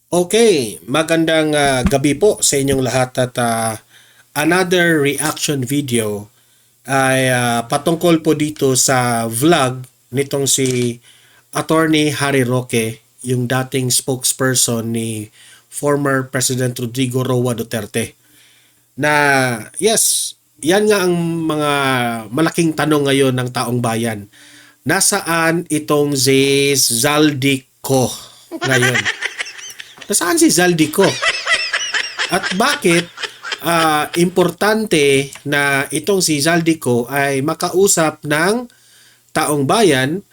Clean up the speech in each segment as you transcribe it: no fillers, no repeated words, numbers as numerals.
Okay, magandang gabi po sa inyong lahat at another reaction video ay patungkol po dito sa vlog nitong si Attorney Harry Roque, yung dating spokesperson ni former President Rodrigo Roa Duterte. Na yes, yan nga ang mga malaking tanong ngayon ng taong bayan. Nasaan itong si Zaldico ngayon? Nasaan si Zaldico? At bakit importante na itong si Zaldico ay makausap ng taong bayan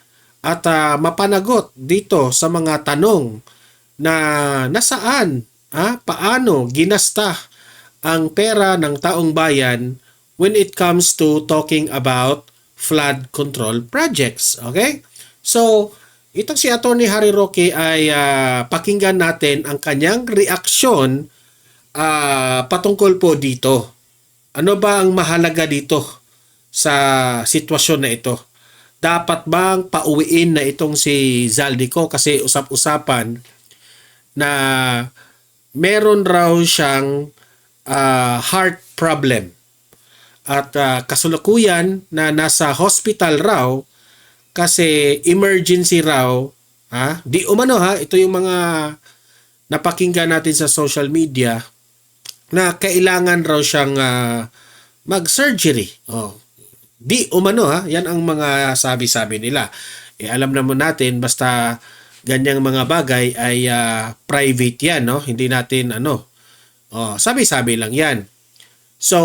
at mapanagot dito sa mga tanong na nasaan, paano ginasta ang pera ng taong bayan when it comes to talking about flood control projects. Okay? So, itong si Attorney Harry Roque ay pakinggan natin ang kanyang reaksyon patungkol po dito. Ano ba ang mahalaga dito sa sitwasyon na ito? Dapat bang pauwiin na itong si Zaldico kasi usap-usapan na meron raw siyang heart problem at kasalukuyan na nasa hospital raw kasi emergency raw, di umano ito yung mga napakinggan natin sa social media na kailangan raw siyang mag-surgery. Di umano yan ang mga sabi-sabi nila. Alam naman natin basta ganyang mga bagay ay private yan, no? Hindi natin sabi-sabi lang yan. So,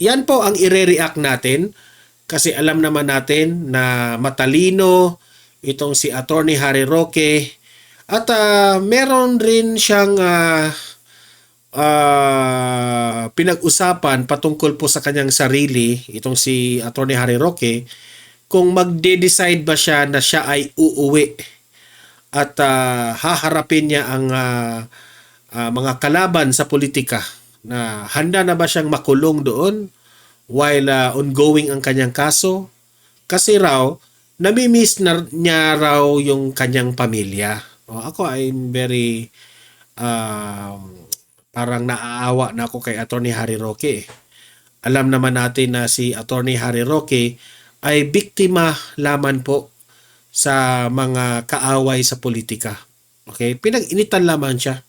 yan po ang ire-react natin kasi alam naman natin na matalino itong si Attorney Harry Roque at meron rin siyang pinag-usapan patungkol po sa kanyang sarili, itong si Attorney Harry Roque, kung magde-decide ba siya na siya ay uuwi at haharapin niya ang mga kalaban sa politika, na handa na ba siyang makulong doon while ongoing ang kanyang kaso, kasi raw namimiss na niya raw yung kanyang pamilya. Ako I'm very parang naaawa na ako kay Attorney Harry Roque. Alam naman natin na si Attorney Harry Roque ay biktima lamang po sa mga kaaway sa politika. Okay? Pinag-initan lamang siya.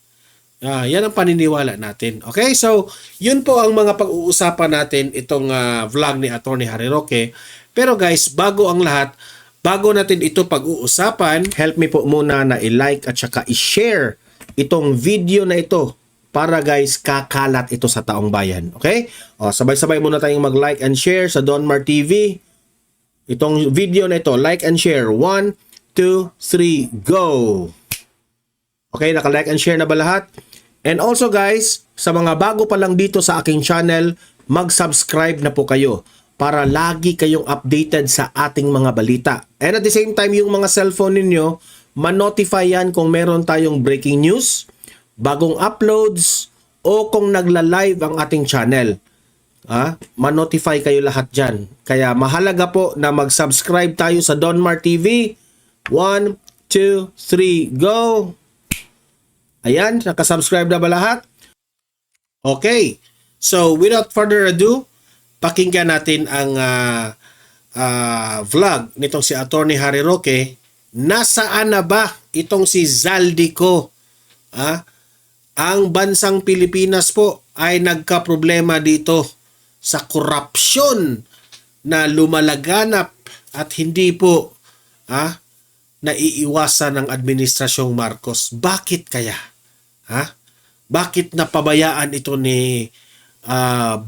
Yan ang paniniwala natin. Okay? So, yun po ang mga pag-uusapan natin itong vlog ni Attorney Harry Roque. Pero guys, bago ang lahat, bago natin ito pag-uusapan, help me po muna na i-like at saka i-share itong video na ito para guys, kakalat ito sa taong bayan. Okay? Sabay-sabay muna tayong mag-like and share sa Donmar TV. Itong video na ito, like and share. 1, 2, 3, go! Okay, naka-like and share na ba lahat? And also guys, sa mga bago pa lang dito sa aking channel, mag-subscribe na po kayo para lagi kayong updated sa ating mga balita. And at the same time, yung mga cellphone ninyo, ma-notify yan kung meron tayong breaking news, bagong uploads, o kung nagla-live ang ating channel. Ma-notify kayo lahat dyan. Kaya mahalaga po na mag-subscribe tayo sa Donmar TV. 1, 2, 3, go! Ayan, nakasubscribe na ba lahat? Okay. So, without further ado, pakinggan natin ang vlog nitong si Attorney Harry Roque. Nasaan na ba itong si Zaldico? Ang bansang Pilipinas po ay nagka-problema dito sa korupsyon na lumalaganap at hindi po naiiwasan ng Administrasyong Marcos. Bakit kaya? Bakit napabayaan ito ni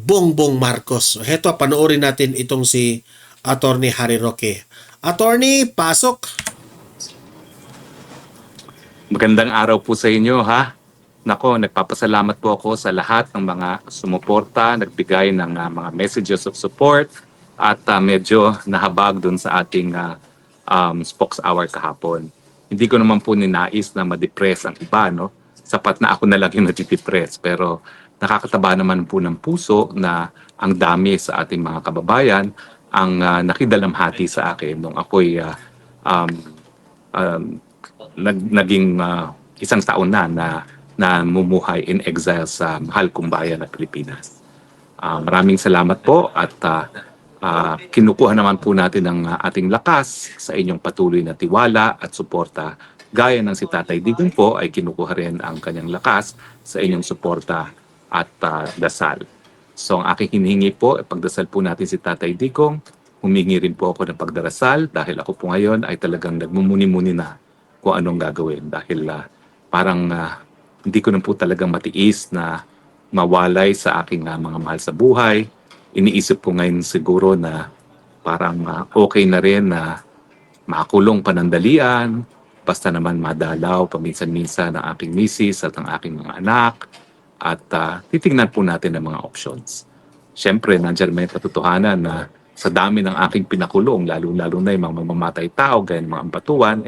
Bongbong Marcos? Heto, panoorin natin itong si Attorney Harry Roque. Attorney, pasok. Magandang araw po sa inyo, Nako, nagpapasalamat po ako sa lahat ng mga sumuporta, nagbigay ng mga messages of support at medyo nahabag dun sa ating Spokes Hour kahapon. Hindi ko naman po ninais na ma-depress ang iba, no? Sapat na ako na lang yung natidepress. Pero nakakataba naman po ng puso na ang dami sa ating mga kababayan ang nakidalamhati sa akin nung ako'y naging isang taon na mumuhay in exile sa mahal kong bayan na Pilipinas. Maraming salamat po at kinukuha naman po natin ang ating lakas sa inyong patuloy na tiwala at suporta. Gaya ng si Tatay Digong po ay kinukuha rin ang kanyang lakas sa inyong suporta at dasal. So ang aking hinihingi po, pagdasal po natin si Tatay Digong. Humingi rin po ako ng pagdarasal dahil ako po ngayon ay talagang nagmumuni-muni na kung anong gagawin. Dahil parang hindi ko na po talagang matiis na mawalay sa aking mga mahal sa buhay. Iniisip ko ngayon siguro na parang okay na rin na makulong panandalian, basta naman madalaw paminsan-minsan ng aking misis at ang aking mga anak at titingnan po natin ang mga options. Siyempre, nandiyan may katotohanan na sa dami ng aking pinakulong, lalo-lalo na yung mga mamamatay tao, gaya ng mga ambatuan,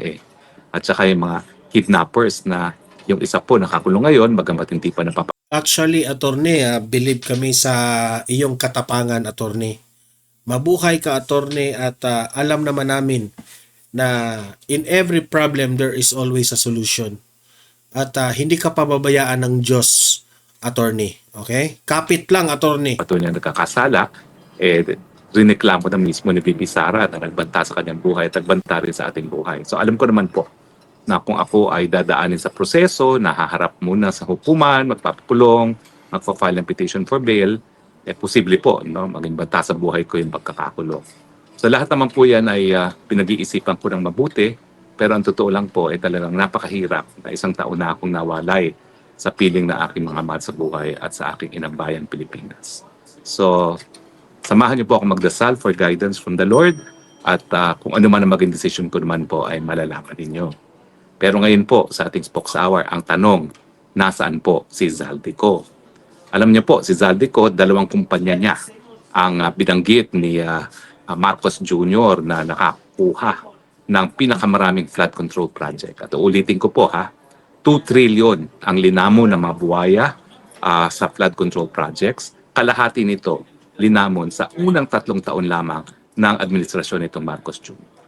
at saka yung mga kidnappers na yung isa po nakakulong ngayon, bagamat hindi pa napapatay. Actually, attorney, believe kami sa iyong katapangan, attorney. Mabuhay ka, attorney, at alam naman namin na in every problem there is always a solution. At hindi ka pababayaan ng Diyos, attorney. Okay? Kapit lang, attorney. Patuloy na nagkakasala, rineklamo na mismo ni Bibi Sara na nagbanta sa kanyang buhay at nagbanta rin sa ating buhay. So alam ko naman po na kung ako ay dadaanin sa proseso, nahaharap muna sa hukuman, magpapakulong, magpa-file ng petition for bail, posible po, no, maging banta sa buhay ko yung pagkakakulong. So lahat naman po yan ay pinag-iisipan ko ng mabuti, pero ang totoo lang po ay talagang napakahirap na isang taon na akong nawalay sa piling na aking mga mahal sa buhay at sa aking inang bayan Pilipinas. So, samahan niyo po ako magdasal for guidance from the Lord at kung ano man ang maging decision ko naman po ay malalaman ninyo. Pero ngayon po sa ating Spokes Hour, ang tanong, nasaan po si Zaldico? Alam niyo po, si Zaldico, 2 kumpanya niya ang binanggit ni Marcos Jr. na nakakuha ng pinakamaraming flood control project. At ulitin ko po 2 trillion ang linamon ng mga buwaya sa flood control projects. Kalahati nito linamon sa unang 3 taon lamang ng administrasyon nitong Marcos Jr.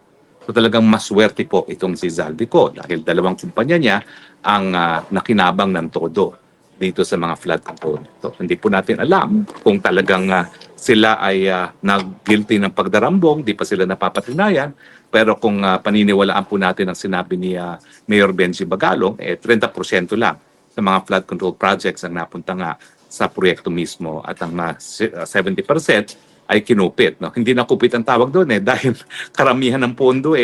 So talagang maswerte po itong si Zaldico dahil 2 kumpanya niya ang nakinabang ng todo dito sa mga flood control. So hindi po natin alam kung talagang sila ay nag-guilty ng pagdarambong, di pa sila napapatunayan. Pero kung paniniwalaan po natin ang sinabi ni Mayor Benji Bagalong, 30% lang sa mga flood control projects ang napunta nga sa proyekto mismo at ang 70% ay kinupit. No? Hindi na kupit ang tawag doon dahil karamihan ng pondo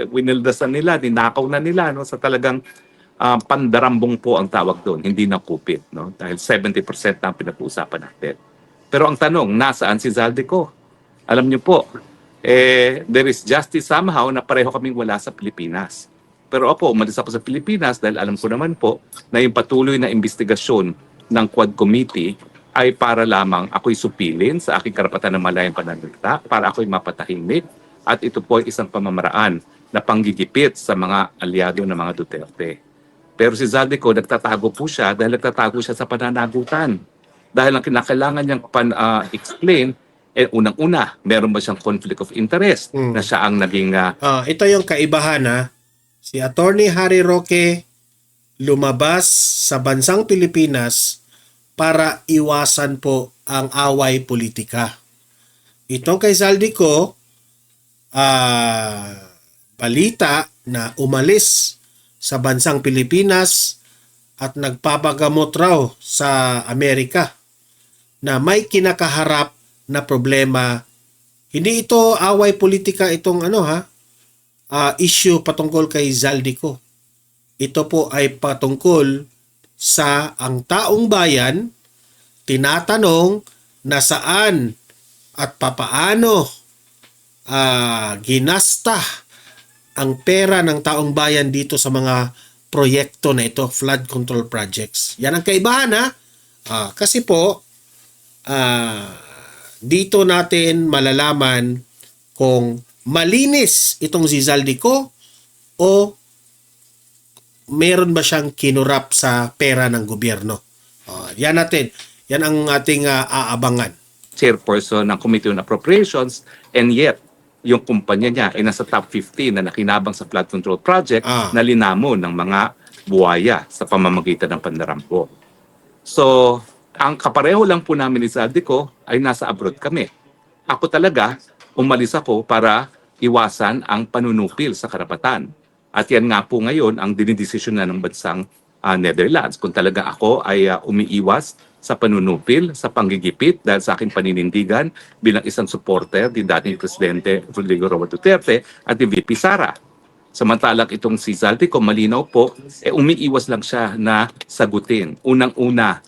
winildasan nila, ninakaw na nila no? Sa talagang pandarambong po ang tawag doon, hindi na kupit. No? Dahil 70% na ang pinag-uusapan natin. Pero ang tanong, nasaan si Zaldico? Alam niyo po, there is justice somehow na pareho kaming wala sa Pilipinas. Pero ako, umalis ako sa Pilipinas dahil alam ko naman po na yung patuloy na investigasyon ng Quad Committee ay para lamang ako'y supilin sa aking karapatan ng malayang pananalita, para ako'y mapatahimik, at ito po ay isang pamamaraan na panggigipit sa mga aliado ng mga Duterte. Pero si Zaldico, nagtatago po siya dahil nagtatago siya sa pananagutan. Dahil ang kinakailangan niyang explain, unang-una, meron ba siyang conflict of interest na siya ang naging... ito yung kaibahan si Attorney Harry Roque lumabas sa bansang Pilipinas para iwasan po ang away politika. Itong kay Zaldico, balita na umalis sa bansang Pilipinas at nagpapagamot raw sa Amerika na may kinakaharap na problema. Hindi ito away politika itong issue patungkol kay Zaldico. Ito po ay patungkol sa ang taong bayan tinatanong na saan at papaano ginasta ang pera ng taong bayan dito sa mga proyekto na ito, flood control projects. Yan ang kaibahan kasi po dito natin malalaman kung malinis itong si Zaldico o meron ba siyang kinurap sa pera ng gobyerno. Yan ang ating aabangan. Chairperson ng Committee on Appropriations, and yet yung kumpanya niya ay nasa top 15 na nakinabang sa flood control project na linamon ng mga buwaya sa pamamagitan ng pandarampo. So, ang kapareho lang po namin ni Zaldico ay nasa abroad kami. Ako talaga, umalis ako para iwasan ang panunupil sa karapatan. At yan nga po ngayon ang dinidesisyon na ng bansang Netherlands. Kung talaga ako ay umiiwas sa panunupil, sa panggigipit dahil sa aking paninindigan bilang isang supporter ni dating Presidente Rodrigo Roa Duterte at ni VP Sara. Samantalang itong si Zaldico, malinaw po, umiiwas lang siya na sagutin. Unang-una,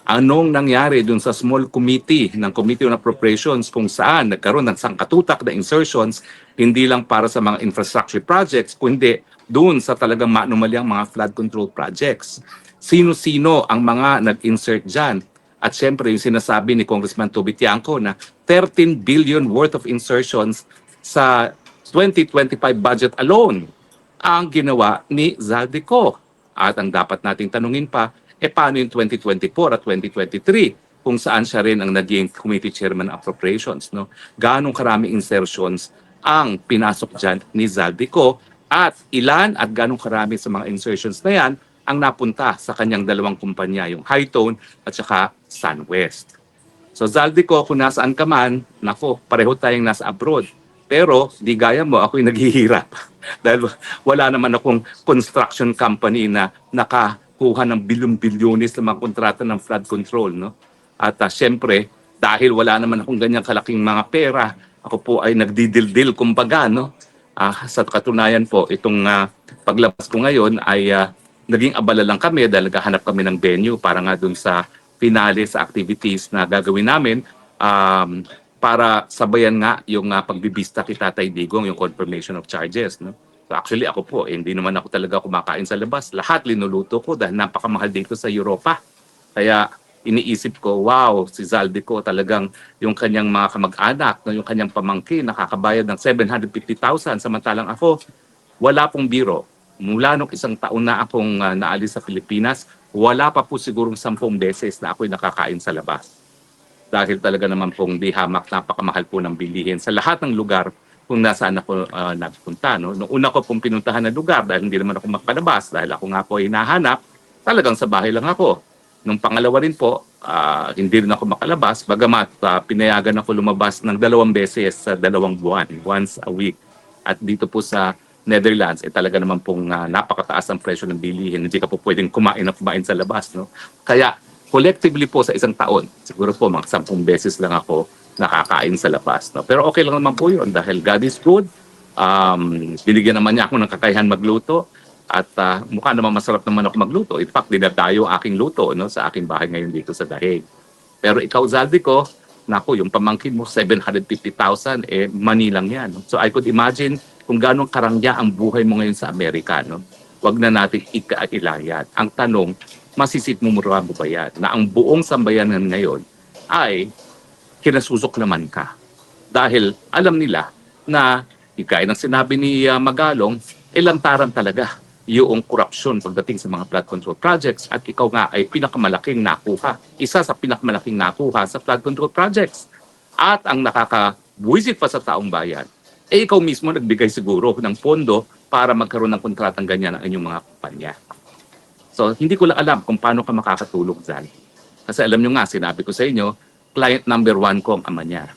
anong nangyari dun sa small committee ng Committee on Appropriations kung saan nagkaroon ng sangkatutak na insertions hindi lang para sa mga infrastructure projects, kundi dun sa talagang maanumalyang mga flood control projects. Sino-sino ang mga nag-insert dyan? At syempre yung sinasabi ni Congressman Toby Tiangco na 13 billion worth of insertions sa 2025 budget alone ang ginawa ni Zaldico. At ang dapat nating tanungin pa, paano yung 2024 at 2023 kung saan siya rin ang naging committee chairman of appropriations, no? Gaano karaming insertions ang pinasok dyan ni Zaldico at ilan at gaano karami sa mga insertions na yan ang napunta sa kanyang dalawang kumpanya, yung Hightone at saka SunWest. So Zaldico, kung nasaan ka man, nako, pareho tayong nasa abroad. Pero di gaya mo, ako'y naghihirap. Dahil wala naman akong construction company na nakakuha ng bilyon-bilyones na mga kontrata ng flood control. No? At syempre, dahil wala naman akong ganyang kalaking mga pera, ako po ay nagdidildil kumbaga. No? Sa katunayan po, itong paglabas ko ngayon ay naging abala lang kami dahil naghahanap kami ng venue para nga dun sa finale sa activities na gagawin namin. Para sabayan nga yung pagbibista kay Tatay Digong, yung confirmation of charges. No? So actually ako po, hindi naman ako talaga kumakain sa labas. Lahat linuluto ko dahil napakamahal dito sa Europa. Kaya iniisip ko, wow, si Zaldico talagang yung kanyang mga kamag-anak, no, yung kanyang pamangkin, nakakabayad ng 750,000. Samantalang ako, wala pong biro. Mula nung isang taon na akong naalis sa Pilipinas, wala pa po sigurong 10 beses na ako'y nakakain sa labas. Dahil talaga naman pong di hamak, napakamahal po ng bilihin sa lahat ng lugar kung nasaan ako nagpunta. No? Noong una ko pong pinuntahan na lugar dahil hindi naman ako magpalabas, dahil ako nga po ay hinahanap, talagang sa bahay lang ako. Nung pangalawa rin po, hindi rin ako makalabas, bagamat pinayagan ako lumabas ng 2 beses sa 2 buwan, once a week. At dito po sa Netherlands, talaga naman pong napakataas ang presyo ng bilihin. Hindi ka po pwedeng kumain sa labas. No? Kaya collectively po sa isang taon, siguro po mga 10 beses lang ako nakakain sa labas. No? Pero okay lang naman po yun dahil God is good. Binigyan naman niya ako ng kakayahan magluto at mukha naman masarap naman ako magluto. In fact, dinadayo aking luto, no, sa aking bahay ngayon dito sa Dahig. Pero ikaw, Zaldico, naku, yung pamangkin mo, 750,000, money lang yan. No? So I could imagine kung gano'ng karangya ang buhay mo ngayon sa Amerika. No? Huwag na natin ikailayat. Ang tanong, masisikmumura mo ba yan? Na ang buong sambayanan ngayon ay kinasusok naman ka. Dahil alam nila na, gaya ng sinabi ni Magalong, lantaran talaga yung korupsyon pagdating sa mga flood control projects at ikaw nga ay pinakamalaking nakuha. Isa sa pinakamalaking nakuha sa flood control projects. At ang nakakabuisit pa sa taong bayan, ikaw mismo nagbigay siguro ng pondo para magkaroon ng kontratang ganyan ang inyong mga kumpanya. So, hindi ko lang alam kung paano ka makakatulog dyan. Kasi alam nyo nga, sinabi ko sa inyo, client number 1 ko ang ama niya.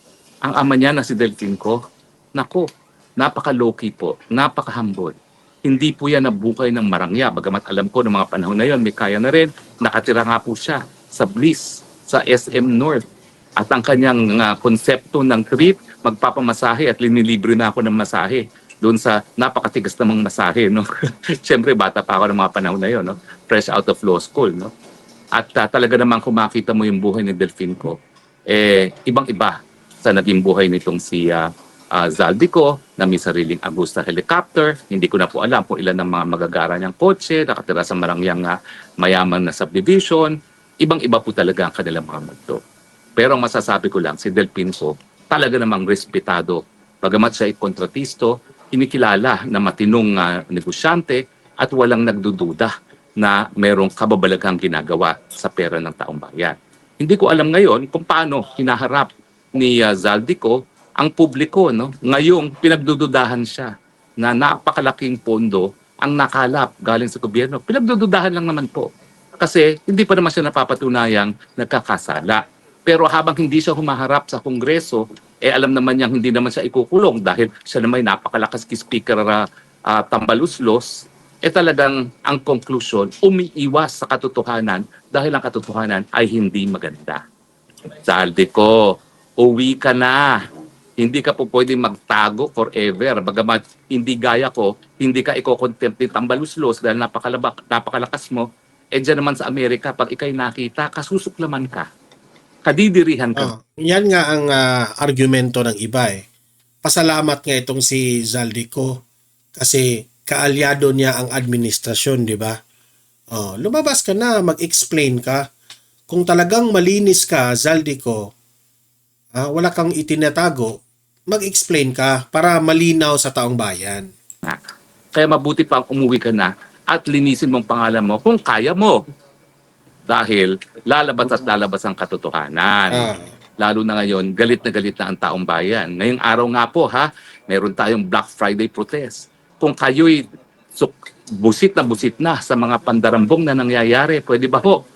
Ang ama niya na si Delphine ko, nako, napaka-low-key po, napaka-humble. Hindi po yan nabuhay ng marangya. Bagamat alam ko ng mga panahon na yon, may kaya na rin. Nakatira nga po siya sa Bliss, sa SM North. At ang kanyang konsepto ng trip, magpapamasahe at linilibre na ako ng masahe doon sa napakatigas namang masahe, no? Siyempre, bata pa ako ng mga panahon na yon, no? Fresh out of law school, no? At talaga naman kung makita mo yung buhay ni Delphine ko, ibang-iba sa naging buhay nitong si Zaldico, na may sariling Agusta helicopter. Hindi ko na po alam kung ilan ang mga magagara niyang kotse, nakatira sa marangyang mayaman na subdivision. Ibang-iba po talaga ang kanilang mga multo. Pero ang masasabi ko lang, si Delphine ko, talaga namang respetado. Bagamat siya ay kontratisto, kinikilala na matinong negosyante at walang nagdududa na merong kababalaghang ginagawa sa pera ng taong bayan. Hindi ko alam ngayon kung paano hinaharap ni Zaldico ang publiko. No? Ngayong pinagdududahan siya na napakalaking pondo ang nakalap galing sa gobyerno. Pinagdududahan lang naman po. Kasi hindi pa naman siya napapatunayang nagkakasala. Pero habang hindi siya humaharap sa Kongreso, alam naman niyang hindi naman siya ikukulong dahil siya naman ay napakalakas kay Speaker Tambaluslos, talagang ang conclusion, umiiwas sa katotohanan dahil ang katotohanan ay hindi maganda. Saldi ko, uwi ka na. Hindi ka po pwedeng magtago forever. Bagamat hindi gaya ko, hindi ka iko-contempt ni Tambaluslos dahil napakalakas mo. Dyan naman sa Amerika, pag ikay nakita, kasusuklaman ka. Kadidirihan ka. Yan nga ang argumento ng iba eh. Pasalamat nga itong si Zaldico kasi kaalyado niya ang administrasyon, di ba? Lumabas ka na, mag-explain ka. Kung talagang malinis ka, Zaldico, wala kang itinatago, mag-explain ka para malinaw sa taong bayan. Kaya mabuti pa ang umuwi ka na at linisin mong pangalan mo kung kaya mo. Dahil lalabas at lalabas ang katotohanan. Lalo na ngayon, galit na ang taong bayan. Ngayong araw nga po meron tayong Black Friday protest. Kung kayo'y busit na sa mga pandarambong na nangyayari, pwede ba po?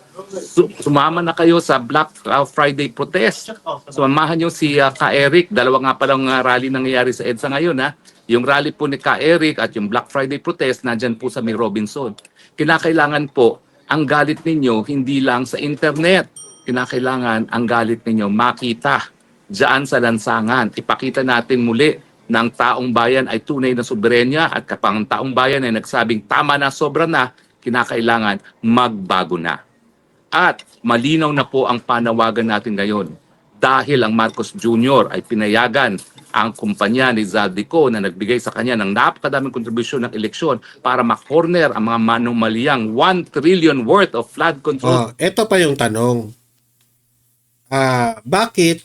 Sumama na kayo sa Black Friday protest. Sumamahan niyo si Ka Eric. Dalawa nga palang rally nangyayari sa EDSA ngayon. Yung rally po ni Ka Eric at yung Black Friday protest, nandyan po sa May Robinson. Kinakailangan po, ang galit ninyo hindi lang sa internet. Kinakailangan ang galit ninyo makita diyan sa lansangan. Ipakita natin muli na ang taong bayan ay tunay na soberenya at kapag ang taong bayan ay nagsabing tama na, sobra na, kinakailangan magbago na. At malinaw na po ang panawagan natin ngayon dahil ang Marcos Jr. ay pinayagan ang kumpanya ni Zaldico na nagbigay sa kanya ng napakadaming kontribusyon ng eleksyon para ma-corner ang mga manumaliyang 1 trillion worth of flood control. Ito pa yung tanong. Bakit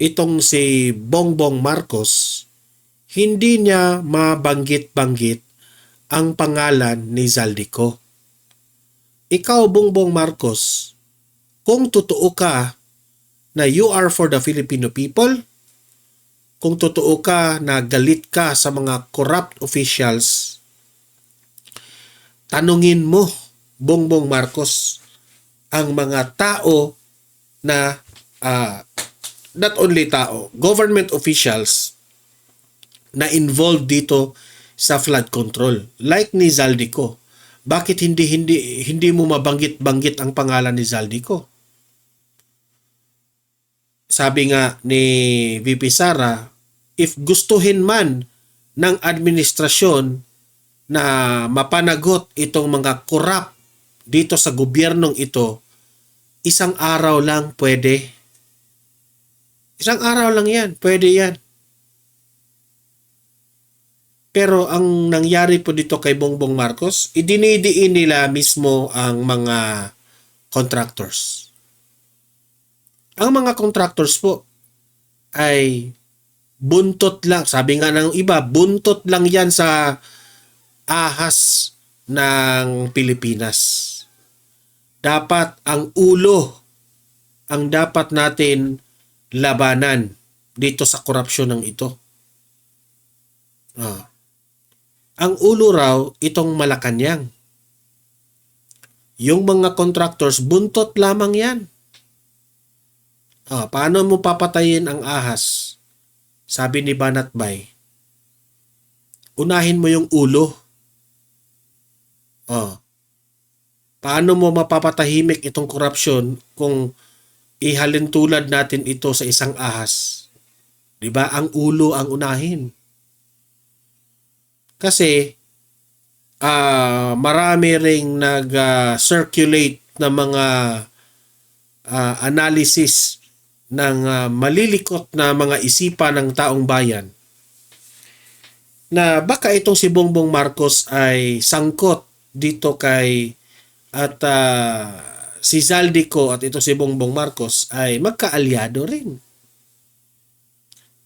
itong si Bongbong Marcos hindi niya mabanggit-banggit ang pangalan ni Zaldico? Ikaw, Bongbong Marcos, kung totoo ka na you are for the Filipino people, kung totoo ka na galit ka sa mga corrupt officials, tanungin mo, Bongbong Marcos, ang mga tao na, not only tao, government officials na involved dito sa flood control, like ni Zaldico. Bakit hindi mo mabanggit-banggit ang pangalan ni Zaldico? Sabi nga ni VP Sara, if gustuhin man ng administrasyon na mapanagot itong mga corrupt dito sa gobyernong ito, isang araw lang pwede. Isang araw lang yan, pwede yan. Pero ang nangyari po dito kay Bongbong Marcos, idinidiin nila mismo ang mga contractors. Ang mga contractors po ay buntot lang. Sabi nga ng iba, buntot lang yan sa ahas ng Pilipinas. Dapat ang ulo ang dapat natin labanan dito sa korupsyon ng ito. Ang ulo raw itong Malacanang. Yung mga contractors, buntot lamang yan. Paano mo papatayin ang ahas? Sabi ni Banatbay, unahin mo yung ulo. Paano mo mapapatahimik itong korupsyon kung ihalin tulad natin ito sa isang ahas? Diba? Ang ulo ang unahin. Kasi marami ring nag-circulate na mga analysis ng malilikot na mga isipan ng taong bayan na baka itong si Bongbong Marcos ay sangkot dito kay at si Zaldico at ito si Bongbong Marcos ay magkaalyado rin.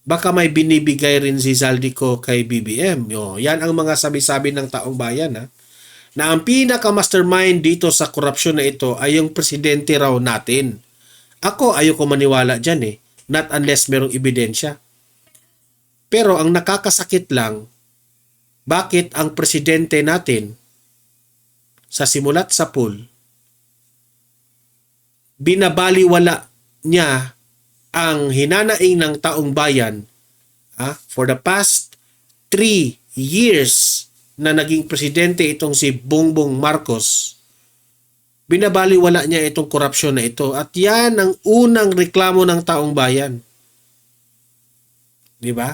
Baka may binibigay rin si Zaldico kay BBM. Yan ang mga sabi-sabi ng taong bayan na ang pinaka-mastermind dito sa korupsyon na ito ay yung presidente raw natin. Ako ayoko maniwala dyan not unless merong ebidensya. Pero ang nakakasakit lang, bakit ang presidente natin sa simulat sa pool, binabaliwala niya ang hinanaing ng taong bayan for the past 3 years na naging presidente itong si Bongbong Marcos. Binabaliwala niya itong korupsyon na ito at yan ang unang reklamo ng taong bayan. Di ba?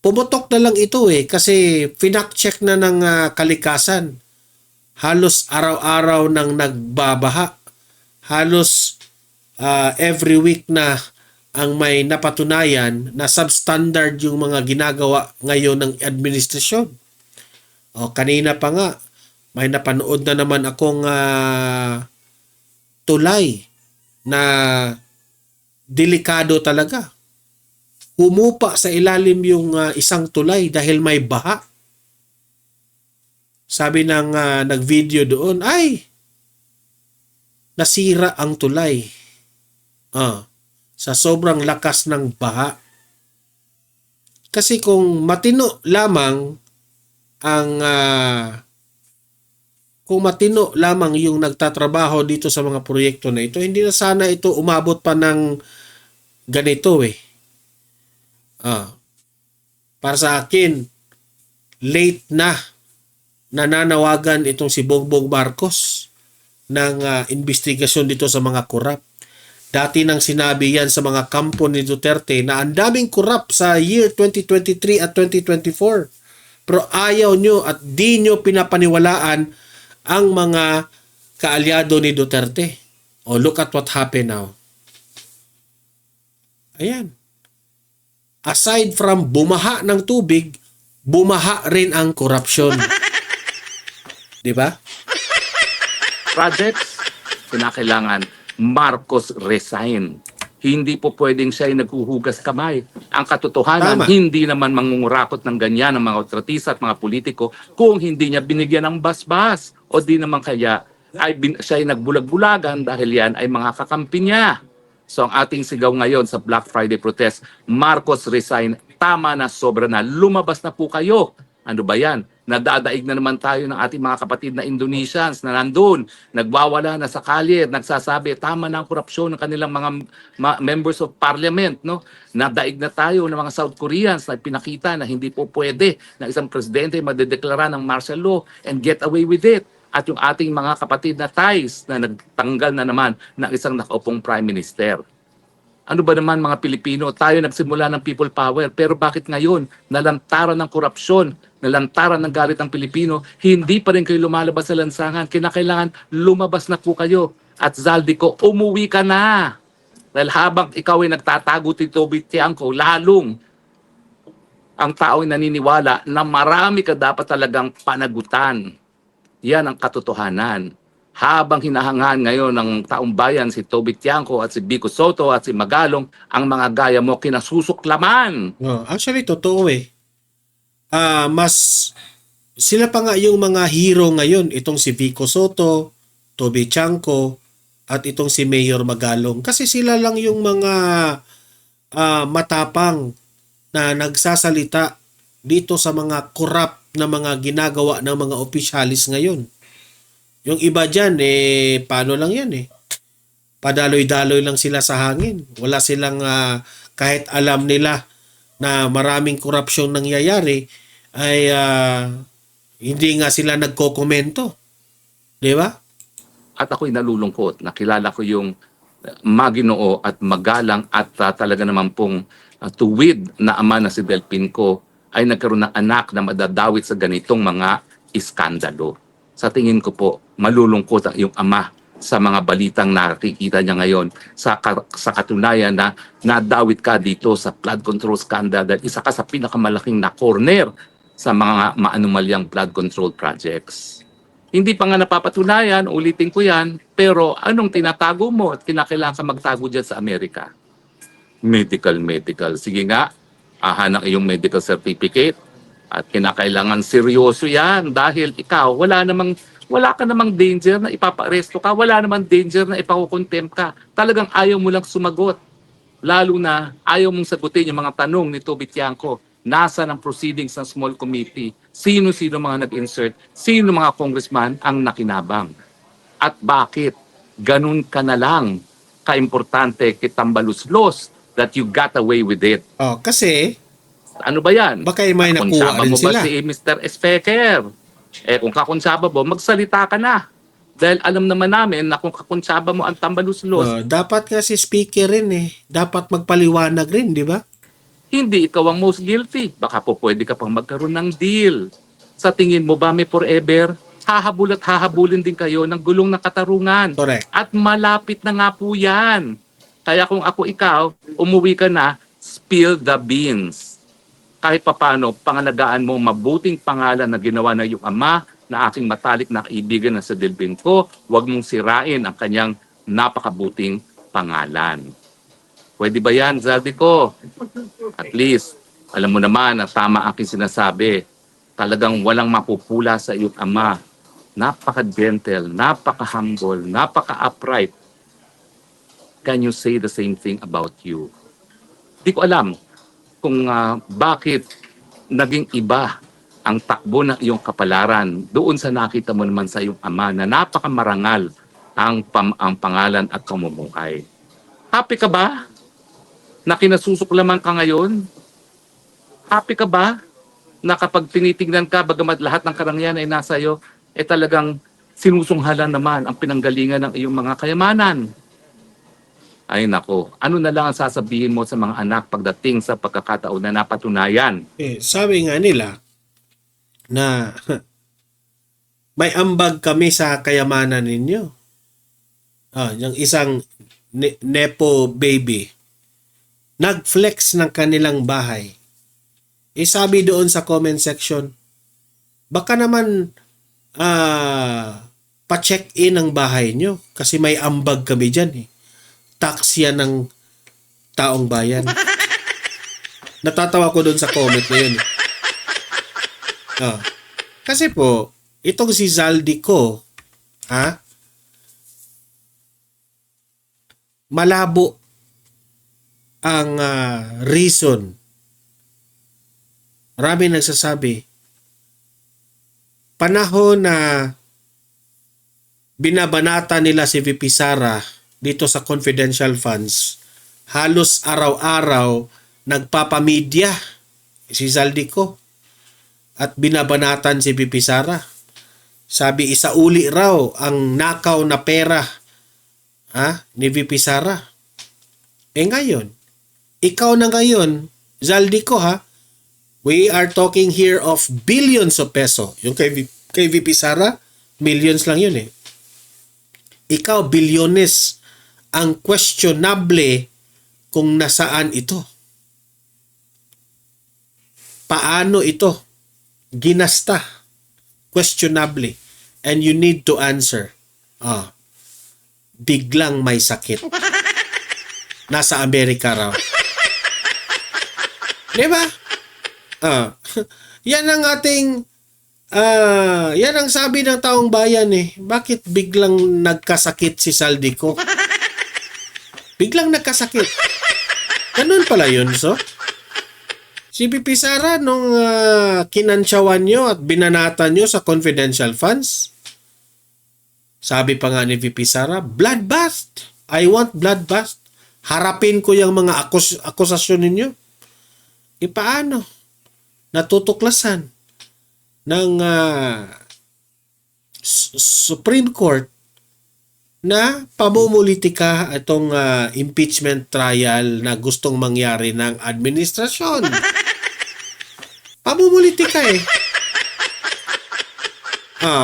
Pumutok na lang ito kasi finak-check na ng kalikasan. Halos araw-araw nang nagbabaha. Halos every week na ang may napatunayan na substandard yung mga ginagawa ngayon ng administrasyon. Kanina pa nga, may napanood na naman akong tulay na delikado talaga. Humupa sa ilalim yung isang tulay dahil may baha. Sabi ng nag-video doon, ay, nasira ang tulay. Sa sobrang lakas ng baha. Kasi kung matino lamang ang kung matino lamang yung nagtatrabaho dito sa mga proyekto na ito, hindi na sana ito umabot pa ng ganito Para sa akin, late na nananawagan itong si Bongbong Marcos ng investigasyon dito sa mga korap. Dati nang sinabi yan sa mga kampo ni Duterte na ang daming korap sa year 2023 at 2024. Pero ayaw nyo at di nyo pinapaniwalaan ang mga kaalyado ni Duterte. Look at what happened now. Ayan. Aside from bumaha ng tubig, bumaha rin ang korupsyon. Di ba? Projects, kinakailangan Marcos resign. Hindi po pwedeng siya ay naghuhugas kamay. Ang katotohanan, Tama. hindi naman mangungurakot ng ganyan ng mga otoritista at mga politiko kung hindi niya binigyan ng basbas. O di naman kaya siya ay nagbulag-bulagan dahil yan ay mga kakampi niya. So ang ating sigaw ngayon sa Black Friday protest, Marcos resign, tama na, sobra na, lumabas na po kayo. Ano ba yan? Nadadaig na naman tayo ng ating mga kapatid na Indonesians na nandun, nagwawala na sa kalye, nagsasabi, tama na ang korupsyon ng kanilang mga members of parliament. No? Nadaig na tayo ng mga South Koreans na pinakita na hindi po pwede na isang presidente madedeklara ng martial law and get away with it. At yung ating mga kapatid na Thais na nagtanggal na naman ng isang nakaupong prime minister. Ano ba naman mga Pilipino, tayo nagsimula ng people power, pero bakit ngayon, nalantaran ng korupsyon, nalantaran ng galit ng Pilipino, hindi pa rin kayo lumalabas sa lansangan, kinakailangan lumabas na po kayo. At Zaldico, umuwi ka na. Dahil habang ikaw ay nagtatago Tito Bitiangco, lalong ang tao ay naniniwala na marami ka dapat talagang panagutan. Yan ang katotohanan. Habang hinahangaan ngayon ng taong bayan si Toby Tiangco at si Vico Soto at si Magalong, ang mga gaya mo kinasusuklaman. Actually, totoo mas sila pa nga yung mga hero ngayon, itong si Vico Soto, Toby Tiangco, at itong si Mayor Magalong. Kasi sila lang yung mga matapang na nagsasalita dito sa mga corrupt na mga ginagawa ng mga opisyalis ngayon. Yung iba dyan, paano lang yan Padaloy-daloy lang sila sa hangin. Wala silang, kahit alam nila na maraming korupsyon nangyayari, ay hindi nga sila nagkokomento. Di ba? At ako'y nalulungkot. Nakilala ko yung maginoo at magalang at talaga naman pong tuwid na ama na si Delpin ko ay nagkaroon ng anak na madadawit sa ganitong mga iskandalo. Sa tingin ko po, malulungkot ang yung ama sa mga balitang nakikita niya ngayon sa katunayan na nadawit ka dito sa flood control scandal dahil isa ka sa pinakamalaking na corner sa mga maanumalyang flood control projects. Hindi pa nga napapatunayan, ulitin ko yan, pero anong tinatago mo at kinakailangan ka magtago dyan sa Amerika? Medical. Sige nga, ahan ang iyong medical certificate at kinakailangan seryoso yan dahil ikaw, wala ka namang danger na ipapa-aresto ka, wala namang danger na ipakukontempt ka. Talagang ayaw mo lang sumagot. Lalo na ayaw mong sagutin yung mga tanong ni Toby Tiangco. Nasa ng proceedings ng small committee? Sino-sino mga nag-insert? Sino mga congressman ang nakinabang? At bakit ganun ka na lang kaimportante kitambaluslos that you got away with it? Oh, kasi Ano ba yan? baka may nakuha Kakonsyaba rin mo ba sila. si Mr. Specker? Kung kakonsyaba mo, magsalita ka na. Dahil alam naman namin na kung kakonsyaba mo ang tambaluslos, Dapat nga si speaker rin eh. Dapat magpaliwanag rin, di ba? hindi ikaw ang most guilty. Baka po pwede ka pang magkaroon ng deal. Sa tingin mo ba may forever? Hahabul at hahabulin din kayo ng gulong na katarungan. Correct. At malapit na nga po yan. Kaya kung ako ikaw, umuwi ka na, spill the beans. Kahit papano, pangalagaan mo mabuting pangalan na ginawa ng iyong ama na aking matalik na kaibigan na sa dilbin ko, huwag mong sirain ang kanyang napakabuting pangalan. Pwede ba yan, Zaldico? At least, alam mo naman na tama aking sinasabi. Talagang walang mapupula sa iyong ama. Napaka-gentle, napaka-humble, napaka-upright. Can you say the same thing about you? Di ko alam kung bakit naging iba ang takbo ng iyong kapalaran doon sa nakita mo naman sa iyong ama na napakamarangal ang pangalan at pamumuhay. Happy ka ba na kinasusuklaman ka ngayon? Happy ka ba na kapag tinitingnan ka, bagamat lahat ng karangyaan ay nasa iyo, talagang sinusunghalan naman ang pinanggalingan ng iyong mga kayamanan? Ay nako, ano na lang ang sasabihin mo sa mga anak pagdating sa pagkakataon na napatunayan? Sabi nga nila na may ambag kami sa kayamanan ninyo. Yung isang nepo baby nag-flex ng kanilang bahay. Sabi doon sa comment section, baka naman pa-check in ang bahay nyo kasi may ambag kami dyan eh. Tax yan ng taong bayan. Natatawa ko doon sa comment na yun. Kasi po, itong si Zaldico, malabo ang reason. Marami nagsasabi, panahon na binabanata nila si VP Sara dito sa confidential funds, halos araw-araw nagpapamedya si Zaldico at binabanatan si VP Sara. Sabi isauli raw ang nakaw na pera ni VP Sara. Ngayon, ikaw na ngayon, Zaldico we are talking here of billions of peso. Yung kay VP Sara, millions lang yun eh. Ikaw, bilyones. Ang questionable kung nasaan ito. Paano ito ginasta? Questionably. And you need to answer. Biglang may sakit. Nasa Amerika raw. Diba? Yan ang ating yan ang sabi ng taong bayan eh. Bakit biglang nagkasakit si Zaldico? Biglang nagkasakit. Ganun pala yun, so? Si VP Sara nung kinansyawan nyo at binanatan nyo sa confidential funds, sabi pa nga ni VP Sara, bloodbath. I want bloodbath. Harapin ko yung mga akusasyon ninyo. Paano? Natutuklasan ng Supreme Court na pamumulitika itong impeachment trial na gustong mangyari ng administrasyon. Pamumulitika eh.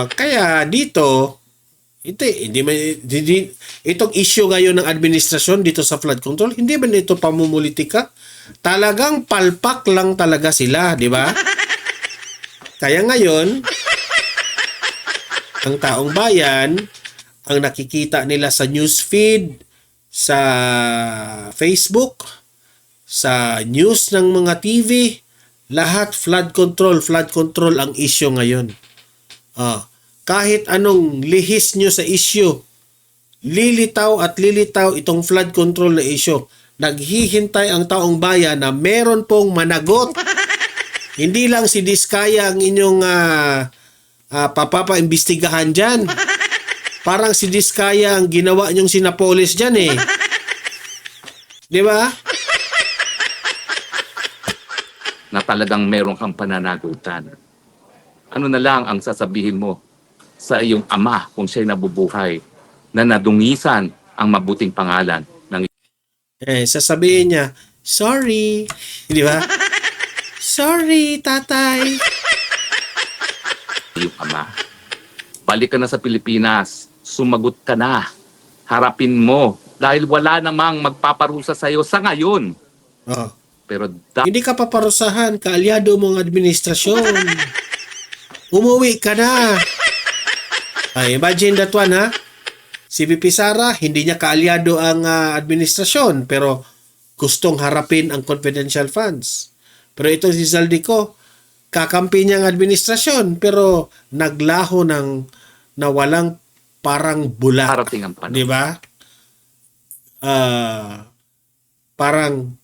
Kaya dito, itong issue ngayon ng administrasyon dito sa flood control, hindi ba ito pamumulitika? Talagang palpak lang talaga sila, di ba? Kaya ngayon, ang taong bayan, ang nakikita nila sa newsfeed, sa Facebook, sa news ng mga TV, lahat flood control ang issue ngayon. Kahit anong lihis nyo sa issue, lilitaw at lilitaw itong flood control na issue. Naghihintay ang taong bayan na meron pong managot Hindi lang si Diskaya ang inyong papapaimbestigahan dyan. Parang si Diskaya ang ginawa niyong sinapolis dyan eh. Di ba? Na talagang meron kang pananagutan. Ano na lang ang sasabihin mo sa iyong ama kung siya'y nabubuhay na nadungisan ang mabuting pangalan ng Sasabihin niya, sorry. Di ba? Sorry, tatay. iyong ama. Balik ka na sa Pilipinas. Sumagot ka na. Harapin mo dahil wala namang magpaparusa sa iyo sa ngayon. Oh. Pero Hindi ka paparusahan, kaalyado mong administrasyon. Umuwi ka na. Ay, imagine that one, ha? Si VP Sara, hindi niya kaalyado ang administrasyon, pero gustong harapin ang confidential funds. Pero ito si Zaldico, kakampi niya ang administrasyon, pero naglaho ng na walang parang bulak. darating ang panahon. Di ba? Parang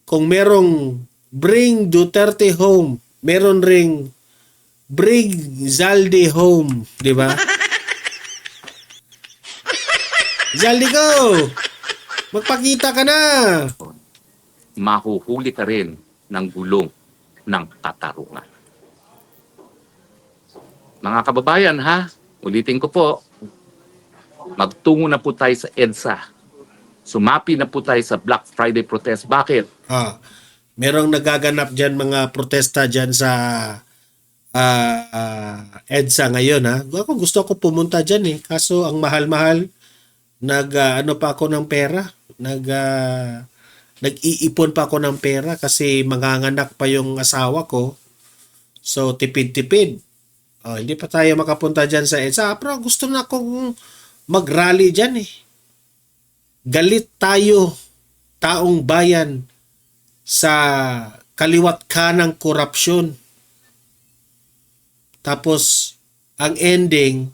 kung merong bring Duterte home, meron ring bring Zaldi home, di ba? Zaldi ko! Magpakita ka na! Mahuhuli ka rin ng gulong ng katarungan. Mga kababayan, ha? Ulitin ko po, magtungo na po tayo sa EDSA. Sumapi na po tayo sa Black Friday protest. Bakit? Merong nagaganap dyan mga protesta dyan sa EDSA ngayon, ha? Ako gusto ko pumunta dyan eh. Kaso ang mahal-mahal, ano pa ako ng pera. Nag-iipon pa ako ng pera kasi manganganak pa yung asawa ko. So, tipid-tipid. Hindi pa tayo makapunta dyan sa EDSA. Pero gusto na akong mag-rally dyan eh. Galit tayo, taong bayan, sa kaliwat kanang korupsyon. Tapos, ang ending,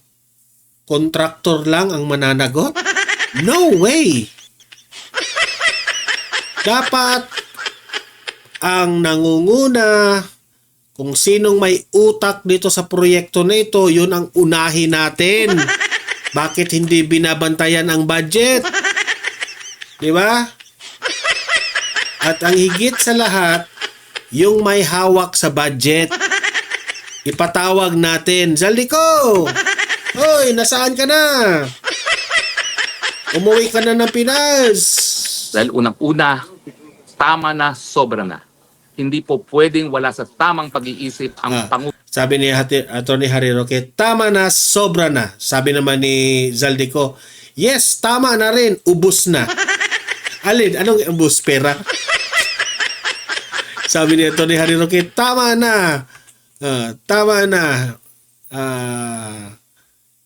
kontraktor lang ang mananagot? No way! Dapat ang nangunguna, kung sinong may utak dito sa proyekto na ito, yun ang unahin natin. Bakit hindi binabantayan ang budget? Di ba? At ang higit sa lahat, yung may hawak sa budget. Ipatawag natin, Zaldico! Hoy, nasaan ka na? Umuwi ka na ng Pinas. Dahil unang-una, tama na, sobra na. Hindi po pwedeng wala sa tamang pag-iisip ang Pangulo. Sabi ni Atty. Harry Roque, tama na, sobra na. Sabi naman ni Zaldico, yes, tama na rin, ubus na. Alin, anong ubus? Pera? Sabi ni Atty. Harry Roque, tama na. Tama na.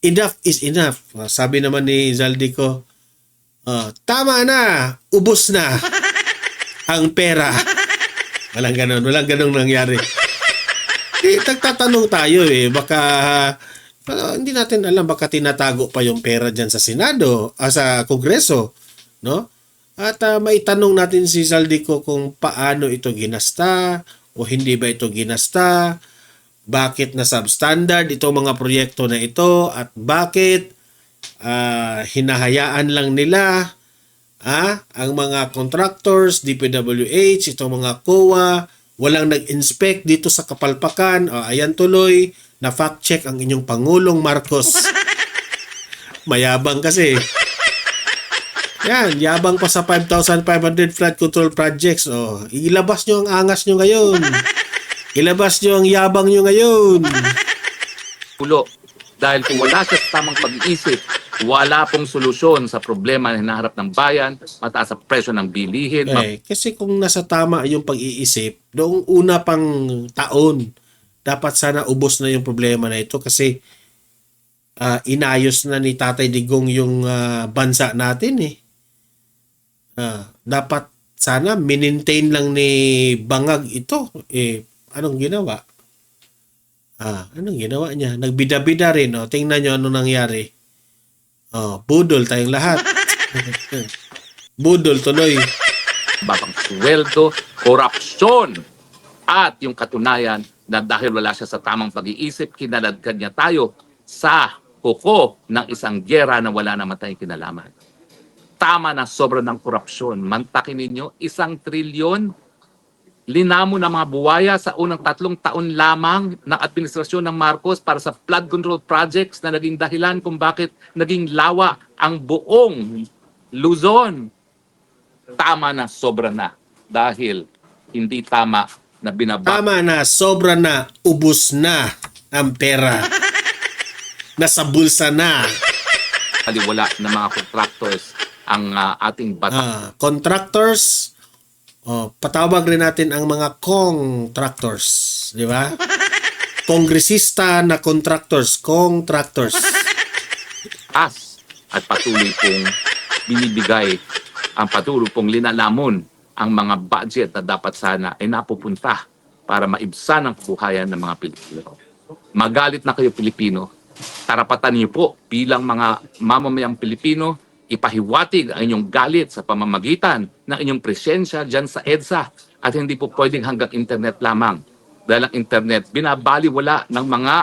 Enough is enough. Sabi naman ni Zaldico, tama na, ubus na ang pera. Walang ganun nangyari. Nagtatanong tayo eh, baka hindi natin alam, baka tinatago pa yung pera dyan sa Senado, sa Kongreso, no? At maitanong natin si Zaldico kung paano ito ginasta o hindi ba ito ginasta, bakit na substandard itong mga proyekto na ito, at bakit hinahayaan lang nila ang mga contractors, DPWH, itong mga COA, walang nag-inspect dito sa kapalpakan. Ayan tuloy, na fact check ang inyong Pangulong Marcos. Mayabang kasi. Yan, yabang pa sa 5,500 flood control projects. Ilabas nyo ang angas nyo ngayon. Ilabas nyo ang yabang nyo ngayon. Dahil kung wala siya sa tamang pag-iisip, wala pong solusyon sa problema na hinaharap ng bayan, mataas ang presyo ng bilihin. Kasi kung nasa tama yung pag-iisip, noong una pang taon, dapat sana ubos na yung problema na ito kasi inayos na ni Tatay Digong yung bansa natin eh. Dapat sana minintain lang ni Bangag ito. Anong ginawa? Anong ginawa niya? Nagbida-bida rin. Tingnan nyo ano nangyari. Budol tayong lahat. Budol tuloy. Babang sweldo, korupsyon. At yung katunayan na dahil wala siya sa tamang pag-iisip, kinaladkad niya tayo sa kuko ng isang giyera na wala naman tayong kinalaman. Tama na, sobra ng korupsyon. Mantakin ninyo, 1 trilyon linamo ng mga buwaya sa unang 3 taon lamang ng administrasyon ng Marcos para sa flood control projects na naging dahilan kung bakit naging lawa ang buong Luzon. Tama na, sobra na. Dahil hindi tama na binaba Tama na, sobra na, ubus na ang pera. Nasa bulsa na. baliwala ng mga contractors ang ating batas. Contractors, patawag rin natin ang mga contractors, di ba? Kongresista na contractors. At patuloy pong binibigay ang patuloy pong linalamon ang mga budget na dapat sana ay napupunta para maibsan ang kabuhayan ng mga Pilipino. Magalit na kayo Pilipino, karapatan niyo po bilang mga mamamayang Pilipino, ipahiwatig ang inyong galit sa pamamagitan ng inyong presensya dyan sa EDSA at hindi po pwedeng hanggang internet lamang. Dahil ang internet, binabaliwala ng mga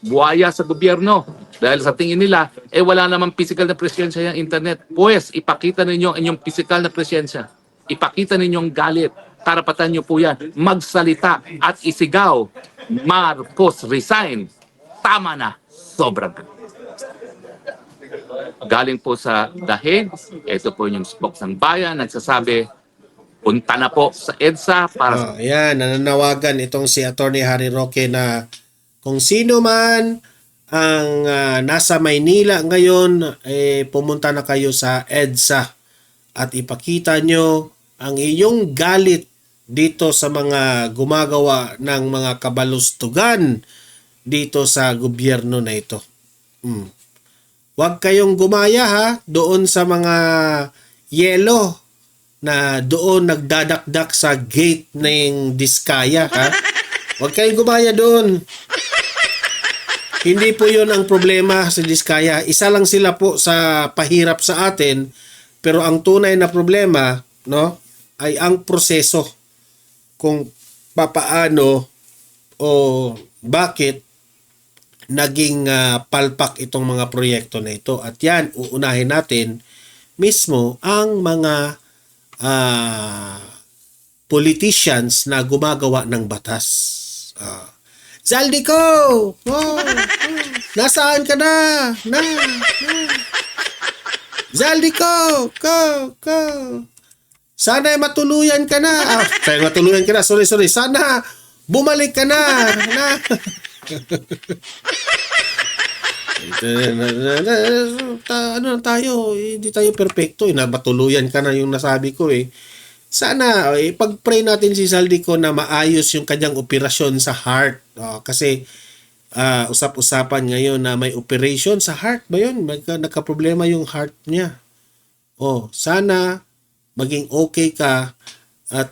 buhaya sa gobyerno. Dahil sa tingin nila, wala namang physical na presensya yung internet. Pues, ipakita ninyo ang inyong physical na presensya. Ipakita ninyong galit. Karapatan nyo po yan. Magsalita at isigaw. Marcos resign. Tama na. Sobrang. Galing po sa Dahig, ito po yung spokesman ng bayan, nagsasabi, punta na po sa EDSA para Yan, nananawagan itong si Attorney Harry Roque na kung sino man ang nasa Maynila ngayon, pumunta na kayo sa EDSA at ipakita nyo ang iyong galit dito sa mga gumagawa ng mga kabalustugan dito sa gobyerno na ito. Huwag kayong gumaya ha, doon sa mga yelo na doon nagdadakdak sa gate ng Diskaya ha. Huwag kayong gumaya doon. Hindi po yun ang problema sa Diskaya. Isa lang sila po sa pahirap sa atin, pero ang tunay na problema, no, ay ang proseso kung papaano o bakit naging palpak itong mga proyekto na ito. At yan, uunahin natin mismo ang mga politicians na gumagawa ng batas. Zaldico! Nasaan ka na? Zaldico! Go! Sana matuluyan ka na. Matuluyan ka na. Sorry. Sana bumalik ka na. Ano tayo? Hindi tayo perfecto. Matuluyan ka na yung nasabi ko eh. Sana pag-pray natin si Zaldico na maayos yung kanyang operasyon sa heart. Kasi usap-usapan ngayon na may operation sa heart ba yun? Nagka-problema yung heart niya. Sana maging okay ka at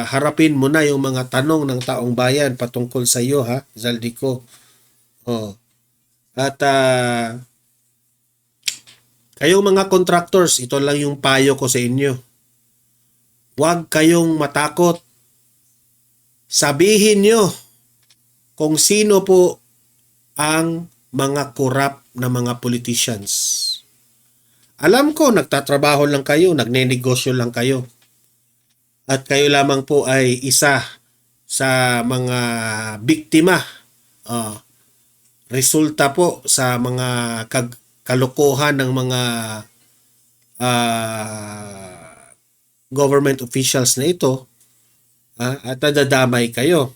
harapin mo na yung mga tanong ng taong bayan patungkol sa iyo ha, Zaldico. At kayong mga contractors, ito lang yung payo ko sa inyo. Huwag kayong matakot. Sabihin nyo kung sino po ang mga corrupt na mga politicians. Alam ko, nagtatrabaho lang kayo, nagnenegosyo lang kayo. At kayo lamang po ay isa sa mga biktima. Resulta po sa mga kalokohan ng mga government officials na ito, at nadadamay kayo.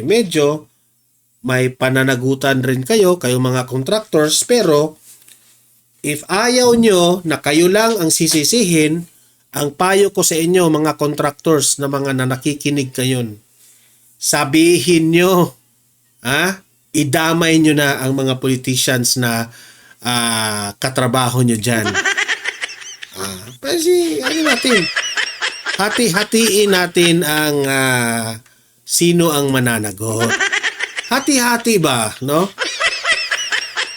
Medyo may pananagutan rin kayo, kayong mga contractors, pero if ayaw nyo na kayo lang ang sisisihin, ang payo ko sa inyo mga contractors na mga nakikinig ngayon, sabihin nyo, idamay nyo na ang mga politicians na katrabaho nyo dyan. Kasi hati-hatiin natin ang sino ang mananagot. Hati-hati ba, no?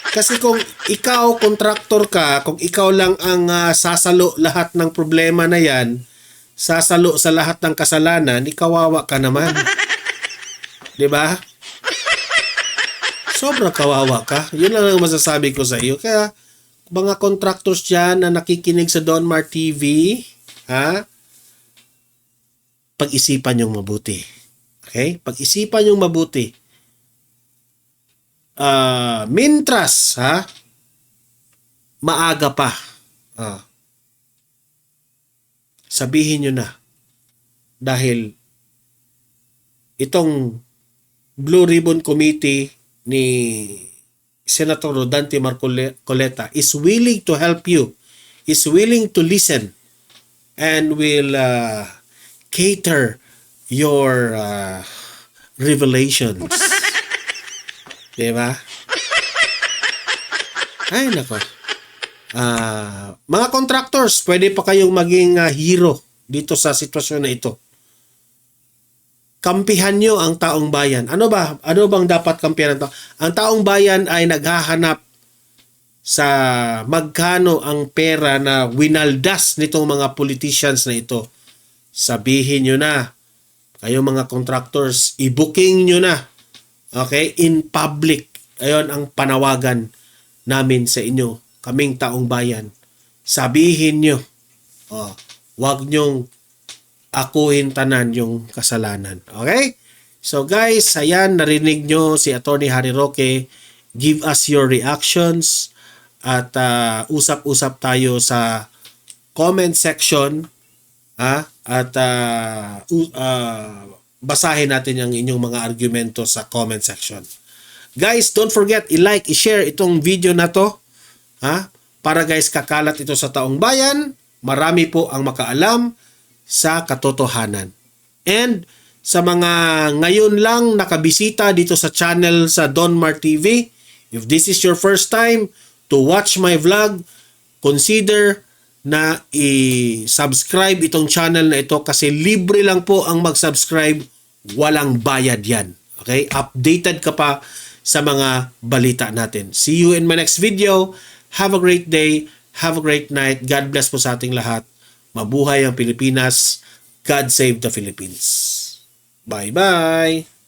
Kasi kung ikaw contractor ka, kung ikaw lang ang sasalo lahat ng problema na yan, sasalo sa lahat ng kasalanan, kawawa ka naman. 'Di ba? Sobrang kawawa ka. Yun lang ang masasabi ko sa iyo. Kaya, mga contractors dyan na nakikinig sa Donmar TV, ha? Pag-isipan yung mabuti. Okay? Pag-isipan yung mabuti. Mintras, ha? Maaga pa. Sabihin nyo na. Dahil itong Blue Ribbon Committee ni Senator Rodante Marcoleta is willing to help you, is willing to listen, and will cater your revelations. Diba? Ay, nako. Mga contractors, pwede pa kayong maging hero dito sa sitwasyon na ito. Kampihan nyo ang taong bayan. Ano bang dapat kampihan ng Ang taong bayan ay naghahanap sa magkano ang pera na winaldas nitong mga politicians na ito. Sabihin nyo na, kayo mga contractors, i-booking nyo na. Okay? In public. Ayon ang panawagan namin sa inyo, kaming taong bayan. Sabihin nyo, wag nyong akuhin tanan yung kasalanan. Okay? So guys, ayan, narinig nyo si Attorney Harry Roque. Give us your reactions at usap-usap tayo sa comment section, at basahin natin yung inyong mga argumento sa comment section. Guys, don't forget i-like, i-share itong video na to, para guys kakalat ito sa taong bayan. Marami po ang makaalam sa katotohanan. And sa mga ngayon lang nakabisita dito sa channel sa Donmar TV, if this is your first time to watch my vlog, consider na i-subscribe itong channel na ito kasi libre lang po ang mag-subscribe, walang bayad yan. Okay? Updated ka pa sa mga balita natin. See you in my next video. Have a great day. Have a great night. God bless po sa ating lahat. Mabuhay ang Pilipinas. God save the Philippines. Bye-bye.